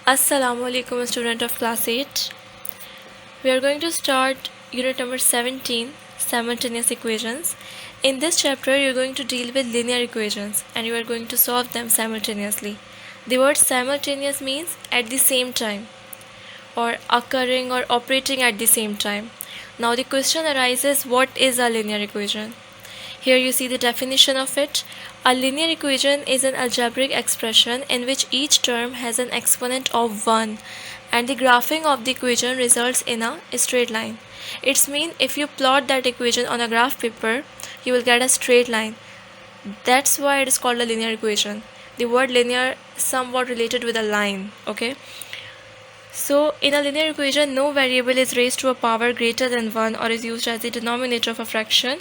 Assalamu alaikum, student of class 8. We are going to start unit number 17, simultaneous equations. In this chapter, you are going to deal with linear equations and you are going to solve them simultaneously. The word simultaneous means at the same time, or occurring or operating at the same time. Now the question arises, what is a linear equation? Here you see the definition of it. A linear equation is an algebraic expression in which each term has an exponent of 1 and the graphing of the equation results in a straight line. It's mean if you plot that equation on a graph paper, you will get a straight line. That's why it is called a linear equation. The word linear is somewhat related with a line, okay? So in a linear equation, no variable is raised to a power greater than 1 or is used as the denominator of a fraction.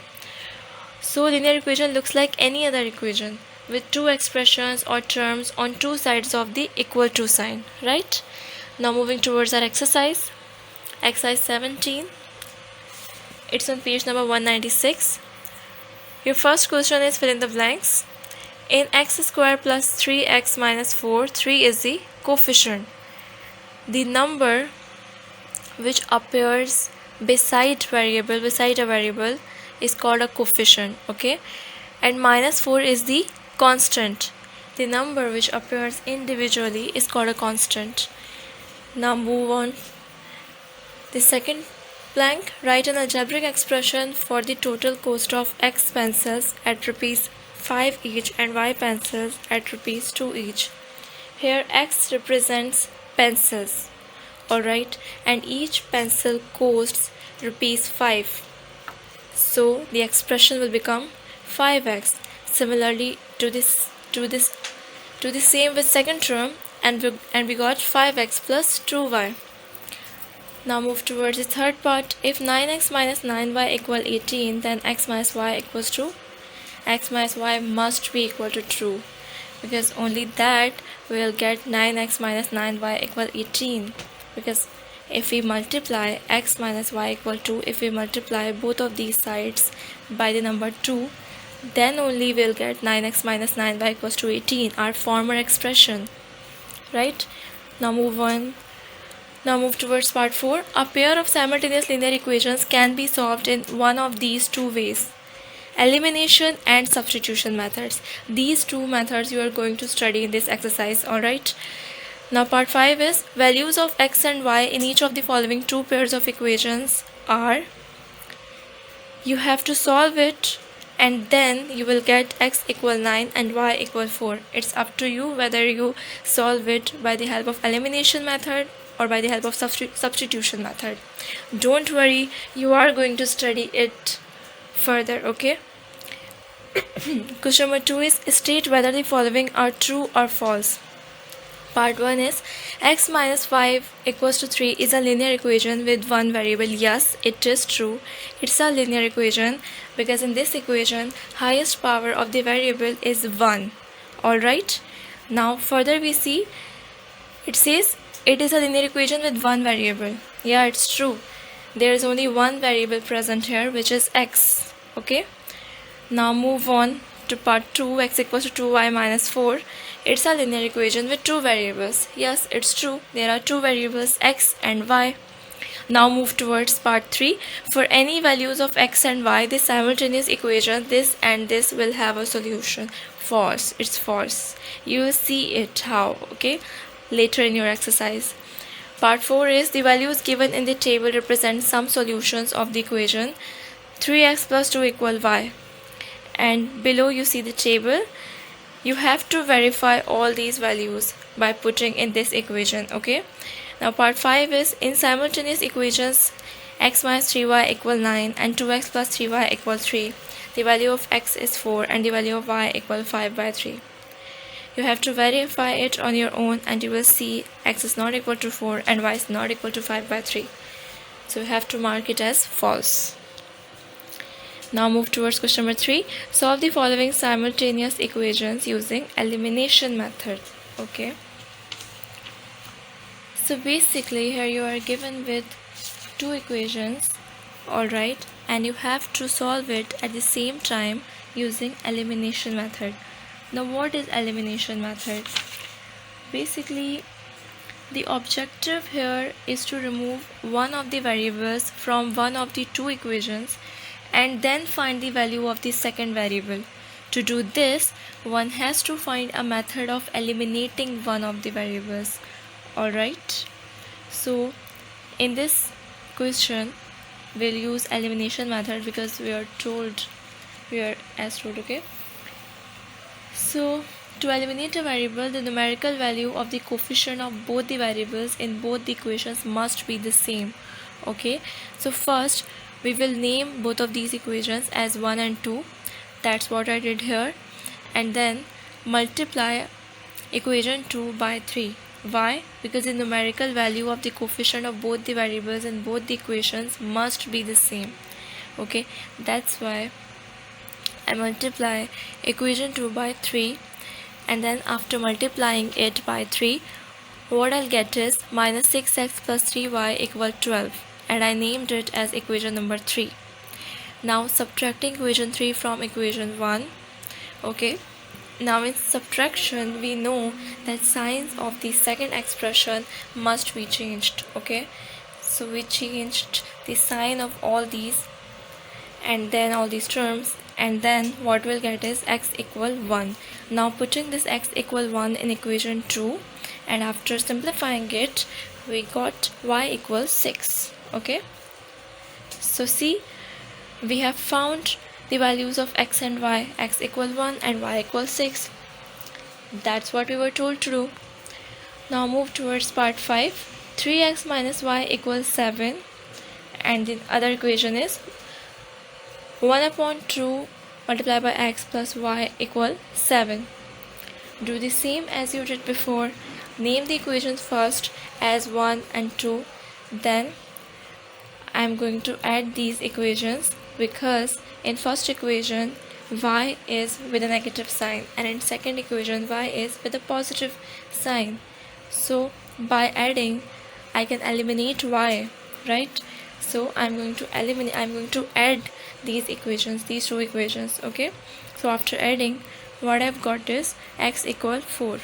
So linear equation looks like any other equation with two expressions or terms on two sides of the equal to sign, right? Now moving towards our exercise. Exercise 17. It's on page number 196. Your first question is fill in the blanks. In x square plus 3x minus 4, 3 is the coefficient. The number which appears beside a variable is called a coefficient, okay? And minus 4 is the constant. The number which appears individually is called a constant. Now move on. The second blank, write an algebraic expression for the total cost of x pencils at rupees 5 each and y pencils at rupees 2 each. Here x represents pencils, alright, and each pencil costs rupees 5. So the expression will become 5x. Similarly to the same with second term, and we got 5x plus 2y. Now move towards the third part. If 9x minus 9y equal 18, then x minus y equals to x minus y must be equal to true, because only that we will get 9x minus 9y equal 18. Because if we multiply x minus y equal to, if we multiply both of these sides by the number 2, then only we'll get 9x minus 9y equals to 18, our former expression, right? Now move on. Now move towards part 4. A pair of simultaneous linear equations can be solved in one of these two ways: elimination and substitution methods. These two methods you are going to study in this exercise, alright? Now part 5 is values of x and y in each of the following two pairs of equations are. You have to solve it and then you will get x equal 9 and y equal 4. It's up to you whether you solve it by the help of elimination method or by the help of substitution method. Don't worry, you are going to study it further, okay? Question number 2 is state whether the following are true or false. Part 1 is x minus 5 equals to 3 is a linear equation with one variable. Yes, it is true. It's a linear equation because in this equation, highest power of the variable is 1. Alright. Now further we see, it says it is a linear equation with one variable. Yeah, it's true. There is only one variable present here, which is x. Okay. Now move on to part 2, x equals to 2y minus 4. It's a linear equation with two variables. Yes, it's true. There are two variables, x and y. Now move towards part 3. For any values of x and y, this simultaneous equation, this and this will have a solution. False. It's false. You will see it how, okay, later in your exercise. Part 4 is the values given in the table represent some solutions of the equation 3x plus 2 equal y. And below you see the table. You have to verify all these values by putting in this equation, okay? Now part 5 is in simultaneous equations x minus 3y equal 9 and 2x plus 3y equal 3. The value of x is 4 and the value of y equal 5 by 3. You have to verify it on your own and you will see x is not equal to 4 and y is not equal to 5 by 3. So you have to mark it as false. Now move towards question number 3. Solve the following simultaneous equations using elimination method. Okay. So basically here you are given with two equations, alright, and you have to solve it at the same time using elimination method. Now what is elimination method? Basically The objective here is to remove one of the variables from one of the two equations and then find the value of the second variable. To do this, one has to find a method of eliminating one of the variables. Alright, so in this question we'll use elimination method because we are as told, okay? So to eliminate a variable, the numerical value of the coefficient of both the variables in both the equations must be the same. Okay, so first we will name both of these equations as 1 and 2. That's what I did here. And then multiply equation 2 by 3. Why? Because the numerical value of the coefficient of both the variables in both the equations must be the same. Okay, that's why I multiply equation 2 by 3, and then after multiplying it by 3, what I'll get is minus 6x plus 3y equal 12, and I named it as equation number 3. Now subtracting equation 3 from equation 1. Okay, now in subtraction we know that signs of the second expression must be changed. Okay, so we changed the sign of all these and then all these terms, and then what we'll get is x equal 1. Now putting this x equal 1 in equation 2, and after simplifying it we got y equals 6. Okay, so see, we have found the values of x and y, x equal 1 and y equal 6. That's what we were told to do. Now move towards part 5. 3x minus y equals 7, and the other equation is 1 upon 2 multiplied by x plus y equal 7. Do the same as you did before. Name the equations first as 1 and 2. Then I am going to add these equations because in first equation y is with a negative sign and in second equation y is with a positive sign. So by adding I can eliminate y, right? So I'm going to add these equations, these two equations. Okay, so after adding, what I've got is x equal 4.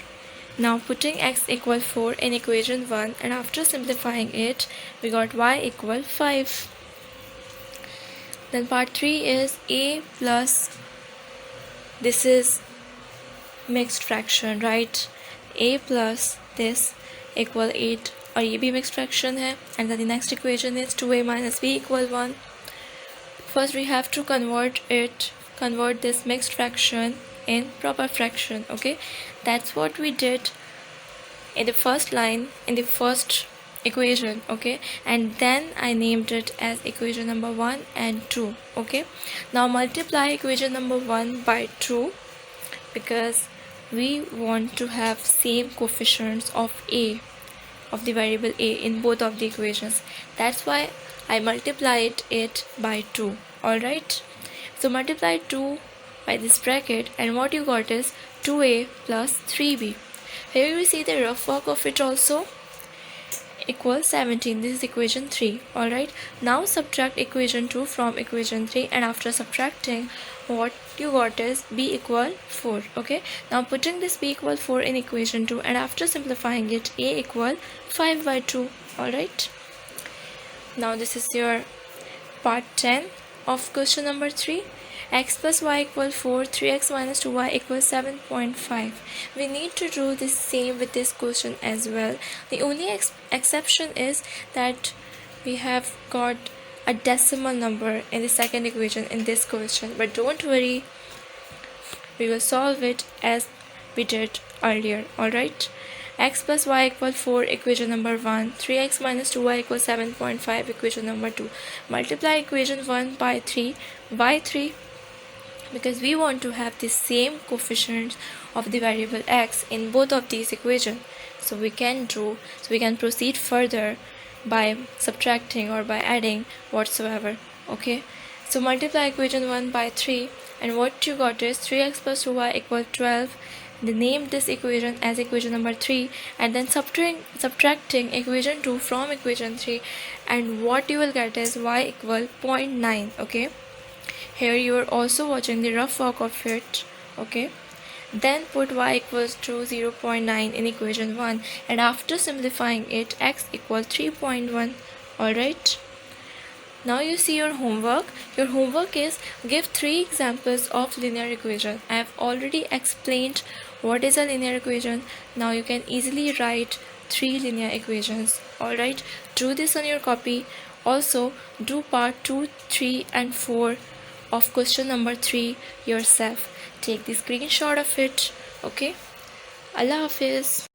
Now putting x equal 4 in equation 1, and after simplifying it we got y equal 5. Then part 3 is a plus, this is mixed fraction, right? A plus this equal 8, और ये भी mixed fraction है. And then the next equation is 2a minus b equal 1. First we have to convert this mixed fraction in proper fraction. Okay, that's what we did in the first line in the first equation. Okay, and then I named it as equation number 1 and 2. Okay, now multiply equation number 1 by 2 because we want to have same coefficients of a, of the variable a, in both of the equations. That's why I multiplied it by 2. Alright, so multiply 2 by this bracket, and what you got is 2a plus 3b. Here you see the rough work of it also, equals 17. This is equation 3. Alright, now subtract equation 2 from equation 3, and after subtracting, what you got is b equal 4. Okay, now putting this b equal 4 in equation 2, and after simplifying it, a equal 5 by 2. Alright, now this is your part 10 of question number 3. X plus y equal 4, 3x minus 2y equals 7.5. We need to do the same with this question as well. The only exception is that we have got a decimal number in the second equation in this question, but don't worry, we will solve it as we did earlier. Alright, x plus y equal 4, equation number 1. 3x minus 2y equals 7.5, equation number 2. Multiply equation 1 by 3. Why 3? Because we want to have the same coefficients of the variable x in both of these equations. So we can proceed further by subtracting or by adding whatsoever. Okay, so multiply equation 1 by 3, and what you got is 3x plus 2y equal 12. Name this equation as equation number 3, and then subtracting equation 2 from equation 3, and what you will get is y equal 0.9. Okay, here you are also watching the rough work of it. Okay, Then put y equals to 0.9 in equation 1, and after simplifying it, x equals 3.1. Alright. Now you see your homework. Your homework is give 3 examples of linear equation. I have already explained what is a linear equation. Now you can easily write 3 linear equations. Alright, do this on your copy. Also do part 2, 3 and 4 of question number 3 yourself. Take the screenshot of it. Okay. Allah Hafiz.